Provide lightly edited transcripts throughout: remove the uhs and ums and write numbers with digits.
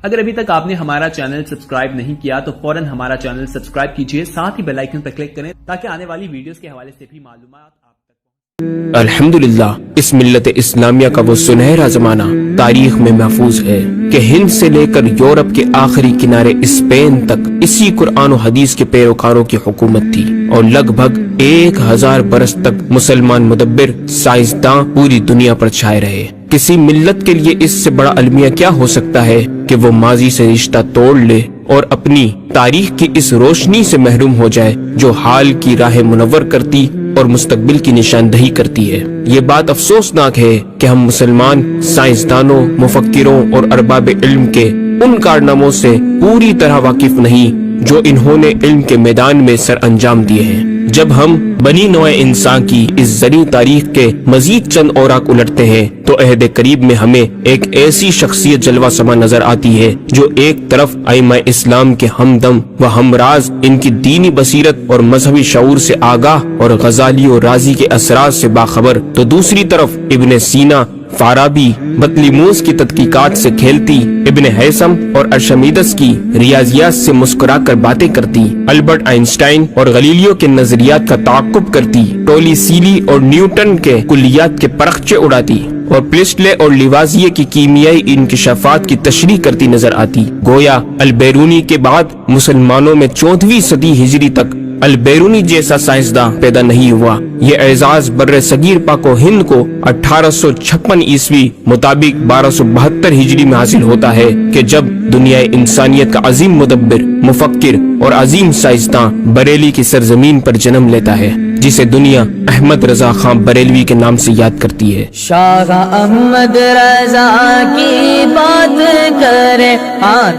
اگر ابھی تک آپ نے ہمارا چینل سبسکرائب نہیں کیا تو فوراً ہمارا چینل سبسکرائب کیجئے، ساتھ ہی بیل آئیکن پر کلک کریں تاکہ آنے والی ویڈیوز کے حوالے سے بھی معلومات آپ تک الحمدللہ اس ملت اسلامیہ کا وہ سنہرا زمانہ تاریخ میں محفوظ ہے کہ ہند سے لے کر یورپ کے آخری کنارے اسپین تک اسی قرآن و حدیث کے پیروکاروں کی حکومت تھی، اور لگ بھگ 1000 برس تک مسلمان مدبر سائنسداں پوری دنیا پر چھائے رہے۔ کسی ملت کے لیے اس سے بڑا المیہ کیا ہو سکتا ہے کہ وہ ماضی سے رشتہ توڑ لے اور اپنی تاریخ کی اس روشنی سے محروم ہو جائے جو حال کی راہ منور کرتی اور مستقبل کی نشاندہی کرتی ہے۔ یہ بات افسوسناک ہے کہ ہم مسلمان سائنسدانوں، مفکروں اور ارباب علم کے ان کارناموں سے پوری طرح واقف نہیں جو انہوں نے علم کے میدان میں سر انجام دیے ہیں۔ جب ہم بنی نوع انسان کی اس زرعی تاریخ کے مزید چند اوراق الٹتے ہیں تو عہد قریب میں ہمیں ایک ایسی شخصیت جلوہ سما نظر آتی ہے جو ایک طرف ائمہ اسلام کے ہمدم و ہمراز، ان کی دینی بصیرت اور مذہبی شعور سے آگاہ اور غزالی و رازی کے اثرات سے باخبر، تو دوسری طرف ابن سینا، فارابی، بطلیموس کی تحقیقات سے کھیلتی، ابن ہیثم اور ارشمیدس کی ریاضیات سے مسکرا کر باتیں کرتی، البرٹ آئنسٹائن اور غلیلیو کے نظریات کا تعاقب کرتی، ٹولیسیلی اور نیوٹن کے کلیات کے پرخچے اڑاتی اور پلسٹلے اور لیوازیے کی کیمیائی انکشافات کی تشریح کرتی نظر آتی۔ گویا البیرونی کے بعد مسلمانوں میں 14ویں صدی ہجری تک البیرونی جیسا سائنسداں پیدا نہیں ہوا۔ یہ اعزاز بر صغیر پاک و ہند کو 1856 عیسوی مطابق 1272 ہجری میں حاصل ہوتا ہے کہ جب دنیا انسانیت کا عظیم مدبر، مفکر اور عظیم سائنسداں بریلی کی سرزمین پر جنم لیتا ہے، جسے دنیا احمد رضا خان بریلوی کے نام سے یاد کرتی ہے۔ شاہ احمد رضا کی بات کریں،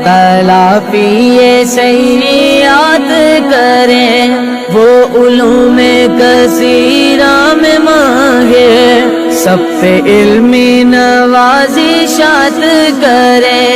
تلافی صحیح یاد کریں، وہ علوم کثیرہ میں ماہر، سب پہ علمی نوازشات کریں،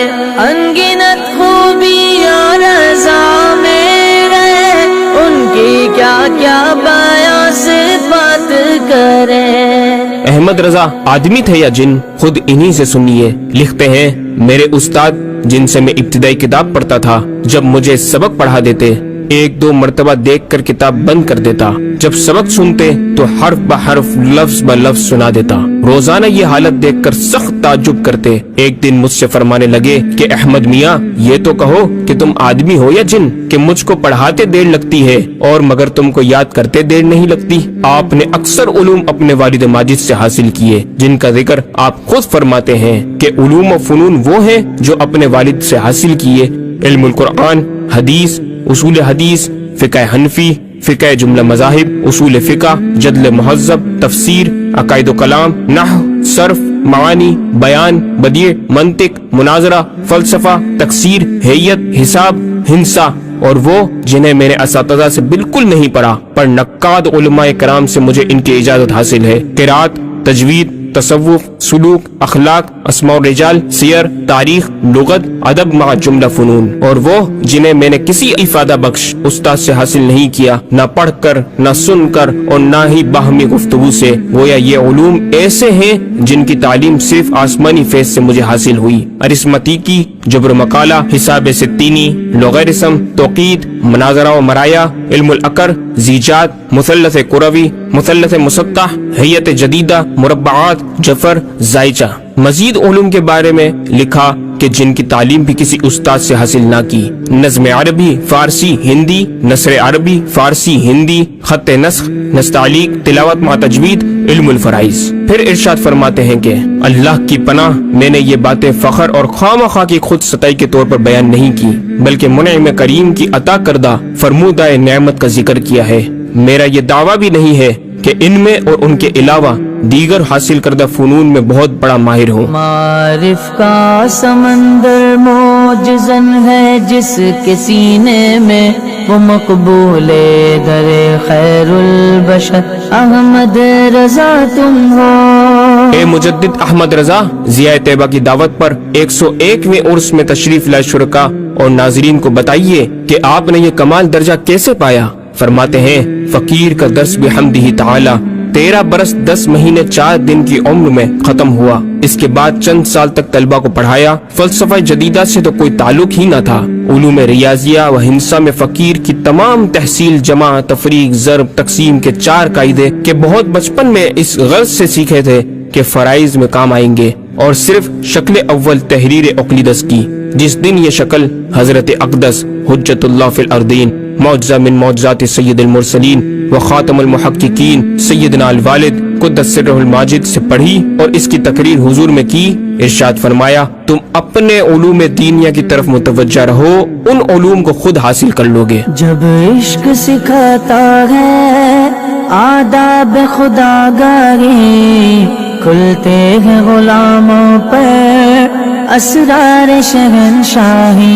انگنت خوبیاں رضا میں رہے، ان کی کیا کیا بیان سے بات کریں۔ احمد رضا آدمی تھے یا جن؟ خود انہی سے سنیے۔ لکھتے ہیں، میرے استاد جن سے میں ابتدائی کتاب پڑھتا تھا، جب مجھے سبق پڑھا دیتے 1-2 دیکھ کر کتاب بند کر دیتا، جب سبق سنتے تو حرف بحرف لفظ بلفظ سنا دیتا۔ روزانہ یہ حالت دیکھ کر سخت تعجب کرتے۔ ایک دن مجھ سے فرمانے لگے کہ احمد میاں، یہ تو کہو کہ تم آدمی ہو یا جن کہ مجھ کو پڑھاتے دیر لگتی ہے اور مگر تم کو یاد کرتے دیر نہیں لگتی۔ آپ نے اکثر علوم اپنے والد ماجد سے حاصل کیے، جن کا ذکر آپ خود فرماتے ہیں کہ علوم و فنون وہ ہیں جو اپنے والد سے حاصل کیے: علم القرآن، حدیث، اصول حدیث، فقہ حنفی، فقہ جملہ مذاہب، اصول فقہ، جدل مہذب، تفسیر، عقائد و کلام، نحو، صرف، معانی، بیان، بدیع، منطق، مناظرہ، فلسفہ، تکسیر، حیت، حساب، ہندسہ، اور وہ جنہیں میرے اساتذہ سے بالکل نہیں پڑھا، پر نقاد علماء کرام سے مجھے ان کی اجازت حاصل ہے: قرات، تجوید، تصوف، سلوک، اخلاق، اسماء الرجال، سیر، تاریخ، لغت، ادب مع جملہ فنون، اور وہ جنہیں میں نے کسی افادہ بخش استاد سے حاصل نہیں کیا، نہ پڑھ کر، نہ سن کر، اور نہ ہی باہمی گفتگو سے۔ گویا یہ علوم ایسے ہیں جن کی تعلیم صرف آسمانی فیض سے مجھے حاصل ہوئی: ارثمتیکی، جبر مقالہ، حساب ستینی، لوغارثم، توقید، مناظرہ و مرایا، علم العقر، زیجات، مثلث کروی، مثلث مسطح، حیت جدیدہ، مربعات، جفر، زائچہ۔ مزید علوم کے بارے میں لکھا کہ جن کی تعلیم بھی کسی استاد سے حاصل نہ کی: نظم عربی، فارسی، ہندی، نثر عربی، فارسی، ہندی، خط نسخ، نستعلیق، تلاوت مع تجوید، علم الفرائض۔ پھر ارشاد فرماتے ہیں کہ اللہ کی پناہ، میں نے یہ باتیں فخر اور خواہ کی خود ستائی کے طور پر بیان نہیں کی، بلکہ منعم کریم کی عطا کردہ فرمودہ نعمت کا ذکر کیا ہے۔ میرا یہ دعویٰ بھی نہیں ہے کہ ان میں اور ان کے علاوہ دیگر حاصل کردہ فنون میں بہت بڑا ماہر ہوں۔ معارف کا سمندر موجزن ہے جس کے سینے میں، وہ مقبول در خیر البشر احمد رضا تم ہو۔ اے مجدد احمد رضا، ضیاء طیبہ کی دعوت پر 101ویں عرس میں تشریف لائے شرکا اور ناظرین کو بتائیے کہ آپ نے یہ کمال درجہ کیسے پایا۔ فرماتے ہیں، فقیر کا درس بحمدہ تعالی 13 برس 10 مہینے 4 دن کی عمر میں ختم ہوا۔ اس کے بعد چند سال تک طلبہ کو پڑھایا۔ فلسفہ جدیدہ سے تو کوئی تعلق ہی نہ تھا۔ علوم ریاضیہ و ہندسہ میں فقیر کی تمام تحصیل، جمع، تفریق، ضرب، تقسیم کے 4 قاعدے کہ بہت بچپن میں اس غرض سے سیکھے تھے کہ فرائض میں کام آئیں گے، اور صرف شکل اول تحریر اقلیدس کی، جس دن یہ شکل حضرت اقدس حجت اللہ فی الارضین، معجزہ من معجزات سید المرسلین و خاتم المحققین سیدنا الوالد قدس سرہ الماجد سے پڑھی اور اس کی تقریر حضور میں کی، ارشاد فرمایا تم اپنے علوم دینیہ کی طرف متوجہ رہو، ان علوم کو خود حاصل کر لوگے۔ جب عشق سکھاتا ہے آداب خدا گاری، کھلتے ہیں غلاموں پر اسرار شہنشاہی۔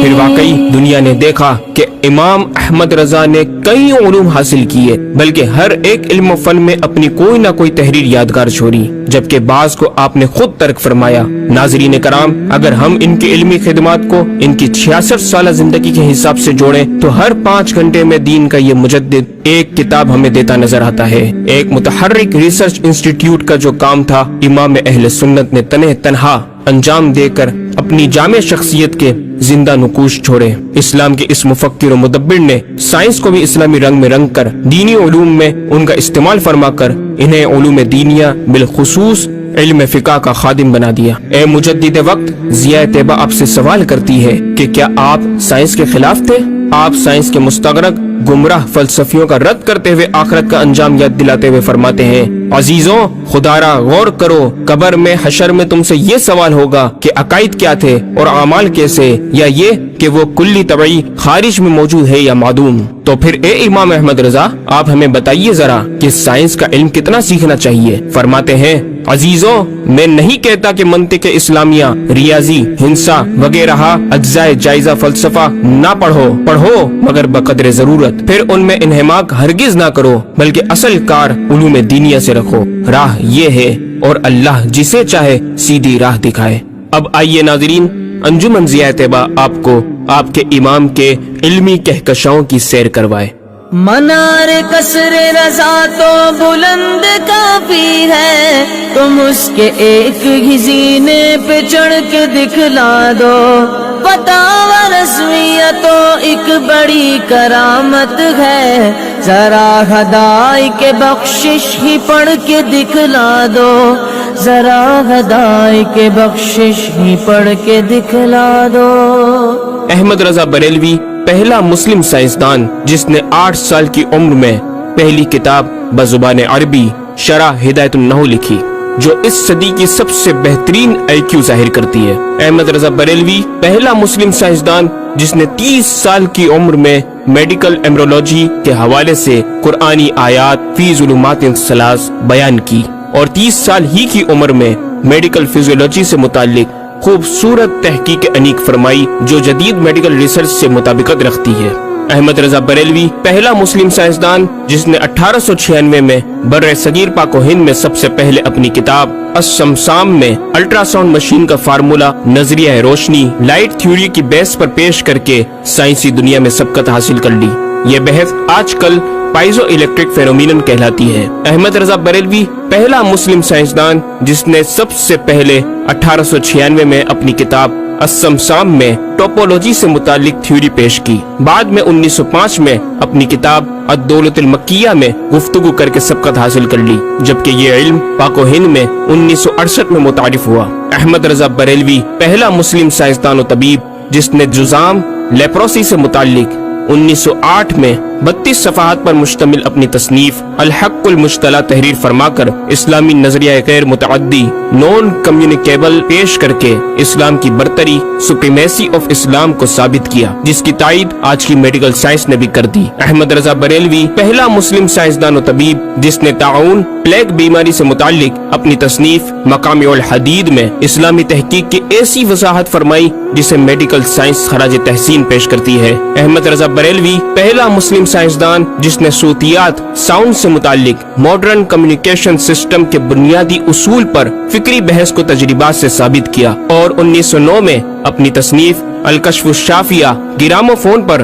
پھر واقعی دنیا نے دیکھا کہ امام احمد رضا نے کئی علوم حاصل کیے، بلکہ ہر ایک علم و فن میں اپنی کوئی نہ کوئی تحریر یادگار چھوڑی، جبکہ بعض کو آپ نے خود ترک فرمایا۔ ناظرین کرام، اگر ہم ان کی علمی خدمات کو ان کی 66 سالہ زندگی کے حساب سے جوڑیں تو ہر 5 گھنٹے میں دین کا یہ مجدد ایک کتاب ہمیں دیتا نظر آتا ہے۔ ایک متحرک ریسرچ انسٹیٹیوٹ کا جو کام تھا، امام اہل سنت نے تنہا انجام دے کر اپنی جامع شخصیت کے زندہ نقوش چھوڑے۔ اسلام کے اس مفکر و مدبر نے سائنس کو بھی اسلامی رنگ میں رنگ کر دینی علوم میں ان کا استعمال فرما کر انہیں علوم دینیہ بالخصوص علم فقہ کا خادم بنا دیا۔ اے مجدد وقت، ضیاء طیبہ آپ سے سوال کرتی ہے کہ کیا آپ سائنس کے خلاف تھے؟ آپ سائنس کے مستغرق گمراہ فلسفیوں کا رد کرتے ہوئے آخرت کا انجام یاد دلاتے ہوئے فرماتے ہیں، عزیزوں خدا را غور کرو، قبر میں حشر میں تم سے یہ سوال ہوگا کہ عقائد کیا تھے اور اعمال کیسے، یا یہ کہ وہ کلی طبعی خارج میں موجود ہے یا معدوم۔ تو پھر اے امام احمد رضا، آپ ہمیں بتائیے ذرا کہ سائنس کا علم کتنا سیکھنا چاہیے؟ فرماتے ہیں، عزیزوں میں نہیں کہتا کہ منطق اسلامیہ، ریاضی، ہندسہ وغیرہ اجزاء جائزہ فلسفہ نہ پڑھو مگر بقدر ضرورت، پھر ان میں انہماک ہرگز نہ کرو، بلکہ اصل کار علوم دینیہ سے رکھو۔ راہ یہ ہے اور اللہ جسے چاہے سیدھی راہ دکھائے۔ اب آئیے ناظرین، انجمن ضیاء طیبہ آپ کو آپ کے امام کے علمی کہکشاؤں کی سیر کروائے۔ منار قصر رضا تو بلند کافی ہے، تم اس کے ایک ہی زینے پہ چڑھ کے دکھلا دو، فتاوی رسمیہ تو ایک بڑی کرامت ہے، ذرا ہدائی کے بخشش ہی پڑھ کے دکھلا دو، ذرا ہدائی کے بخشش ہی پڑھ کے دکھلا دو۔ احمد رضا بریلوی پہلا مسلم سائنسدان جس نے 8 سال کی عمر میں پہلی کتاب بزبان عربی شرح ہدایت النحو لکھی، جو اس صدی کی سب سے بہترین IQ ظاہر کرتی ہے۔ احمد رضا بریلوی پہلا مسلم سائنسدان جس نے 30 سال کی عمر میں میڈیکل ایمبرولوجی کے حوالے سے قرآنی آیات فی ظلمات الثلاث بیان کی، اور 30 سال ہی کی عمر میں میڈیکل فزیولوجی سے متعلق خوبصورت تحقیق انیق فرمائی، جو جدید میڈیکل ریسرچ سے مطابقت رکھتی ہے۔ احمد رضا بریلوی پہلا مسلم سائنسدان جس نے 1896 میں بر صغیر پاک و ہند میں سب سے پہلے اپنی کتاب السمسام میں الٹرا ساؤنڈ مشین کا فارمولا نظریہ روشنی لائٹ تھیوری کی بیس پر پیش کر کے سائنسی دنیا میں سبقت حاصل کر لی۔ یہ بحث آج کل پائزو الیکٹرک فینومینن کہلاتی ہے۔ احمد رضا بریلوی پہلا مسلم سائنسدان جس نے سب سے پہلے 1896 میں اپنی کتاب السمسام میں ٹوپولوجی سے متعلق تھیوری پیش کی۔ بعد میں 1905 میں اپنی کتاب الدولۃ المکیہ میں گفتگو کر کے سبقت حاصل کر لی، جبکہ یہ علم پاک و ہند میں 1968 میں متعارف ہوا۔ احمد رضا بریلوی پہلا مسلم سائنسدان و طبیب جس نے جزام لیپروسی سے متعلق 1908 میں 32 صفحات پر مشتمل اپنی تصنیف الحق المجتلی تحریر فرما کر اسلامی نظریہ غیر متعدی نون کمیونیکیبل پیش کر کے اسلام کی برتری سپریمیسی آف اسلام کو ثابت کیا، جس کی تائید آج کی میڈیکل سائنس نے بھی کر دی۔ احمد رضا بریلوی پہلا مسلم سائنسدان و طبیب جس نے طاعون پلیگ بیماری سے متعلق اپنی تصنیف مقامع الحدید میں اسلامی تحقیق کی ایسی وضاحت فرمائی جسے میڈیکل سائنس خراج تحسین پیش کرتی ہے۔ احمد رضا بریلوی پہلا مسلم سائنسدان جس نے صوتیات ساؤنڈ سے متعلق ماڈرن کمیونیکیشن سسٹم کے بنیادی اصول پر فکری بحث کو تجربات سے ثابت کیا، اور 1909 میں اپنی تصنیف الکشف الشافیہ گراموفون پر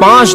5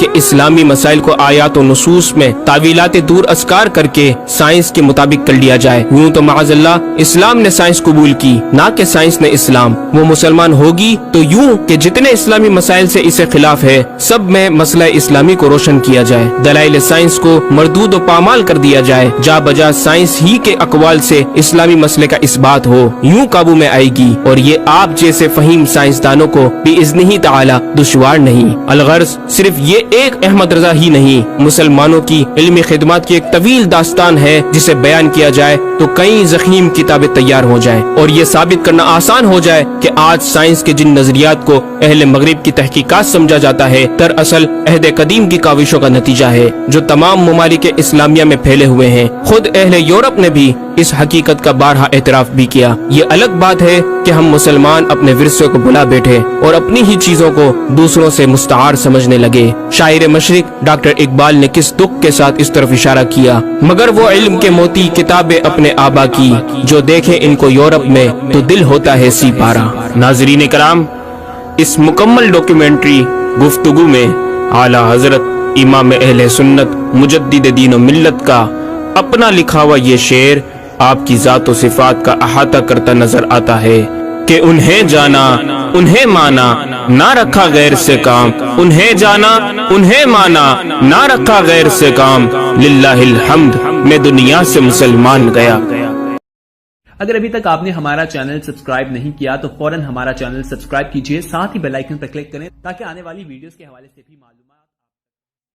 کہ اسلامی مسائل کو آیات و نصوص میں تعویلات دور اسکار کر کے سائنس کے مطابق کر لیا جائے. یوں تو معاذ اللہ اسلام نے سائنس قبول کی، نہ کہ سائنس نے اسلام. وہ مسلمان ہوگی تو یوں کہ جتنے اسلامی مسائل سے اسے خلاف ہے سب میں مسئلہ اسلامی کو روشن کیا جائے، دلائل سائنس کو مردود و پامال کر دیا جائے، جا بجا سائنس ہی کے اقوال سے اسلامی مسئلے کا اثبات ہو. یوں قابو میں آئے گی، اور یہ آپ جیسے فہیم سائنسدانوں کو بِإِذْنِهِ تعالی دشوار نہیں. الغرض صرف یہ ایک احمد رضا ہی نہیں، مسلمانوں کی علمی خدمات کی ایک طویل داستان ہے جسے بیان کیا جائے تو کئی ضخیم کتابیں تیار ہو جائیں، اور یہ ثابت کرنا آسان ہو جائے کہ آج سائنس کے جن نظریات کو اہل مغرب کی تحقیقات سمجھا جاتا ہے دراصل عہد قدیم کی کاوشوں کا نتیجہ ہے جو تمام ممالک اسلامیہ میں پھیلے ہوئے ہیں. خود اہل یورپ نے بھی اس حقیقت کا بارہا اعتراف بھی کیا. یہ الگ بات ہے کہ ہم مسلمان اپنے ورثے کو بھلا بیٹھے اور اپنی ہی چیزوں کو دوسروں سے مستعار سمجھنے لگے. شاعر مشرق ڈاکٹر اقبال نے کس دکھ کے ساتھ اس طرف اشارہ کیا، مگر وہ علم کے موتی کتابیں اپنے آبا کی، جو دیکھے ان کو یورپ میں تو دل ہوتا ہے سی پارا. ناظرین کرام، اس مکمل ڈاکیومنٹری گفتگو میں اعلیٰ حضرت امام اہل سنت مجدد دین و ملت کا اپنا لکھا ہوا یہ شعر آپ کی ذات و صفات کا احاطہ کرتا نظر آتا ہے کہ انہیں جانا انہیں مانا نہ رکھا غیر سے کام، انہیں جانا انہیں مانا نہ رکھا غیر سے کام، للہ الحمد میں دنیا سے مسلمان گیا. اگر ابھی تک آپ نے ہمارا چینل سبسکرائب نہیں کیا تو فوراً ہمارا چینل سبسکرائب کیجئے، ساتھ ہی بیل آئیکن پر کلک کریں تاکہ آنے والی ویڈیوز کے حوالے سے بھی معلومات